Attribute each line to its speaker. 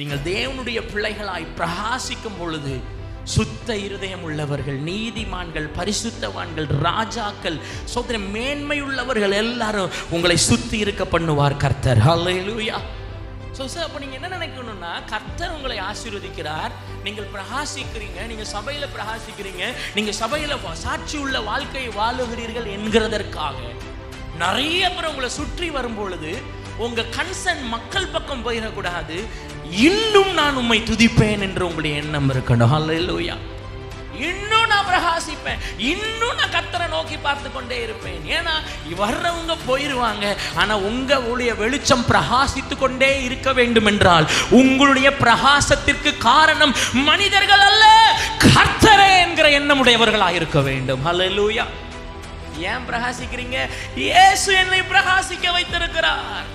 Speaker 1: நீங்கள் தேவனுடைய பிள்ளைகளாய் பிரகாசிக்கும் பொழுது சுத்த இருதயம் உள்ளவர்கள், நீதிமான்கள், பரிசுத்தவான்கள், ராஜாக்கள், சோதனை மேன்மை உள்ளவர்கள் எல்லாரும் உங்களை சுத்தி இருக்க பண்ணுவார் கர்த்தர். ஹல்லேலூயா. அப்போ நீங்கள் என்ன நினைக்கணும்னா, கர்த்தர் உங்களை ஆசீர்வதிக்கிறார், நீங்கள் பிரகாசிக்கிறீங்க, நீங்கள் சபையில் பிரகாசிக்கிறீங்க, நீங்கள் சபையில் சாட்சி உள்ள வாழ்க்கையை வாழுகிறீர்கள் என்கிறதற்காக நிறைய பேர் உங்களை சுற்றி வரும் பொழுது உங்க கன்சர்ன் மக்கள் பக்கம் போயிடக்கூடாது. இன்னும் நான் உம்மை துதிப்பேன் என்று உங்களுடைய எண்ணம் இருக்கணும். ஹல்லேலூயா. இன்னும் நான் பிரகாசிப்பேன், இன்னும் நான் கர்த்தரை நோக்கி பார்த்து கொண்டே இருப்பேன். ஏன்னா வர்றவங்க போயிருவாங்க, ஆனா உங்களுடைய வெளிச்சம் பிரகாசித்து கொண்டே இருக்க வேண்டும் என்றால் உங்களுடைய பிரகாசத்திற்கு காரணம் மனிதர்கள் அல்ல, கர்த்தரே என்கிற எண்ணம் உடையவர்களாக இருக்க வேண்டும். ஹல்லேலூயா. ஏன் பிரகாசிக்கிறீங்க? இயேசு என்னை பிரகாசிக்க வைத்திருக்கிறார்.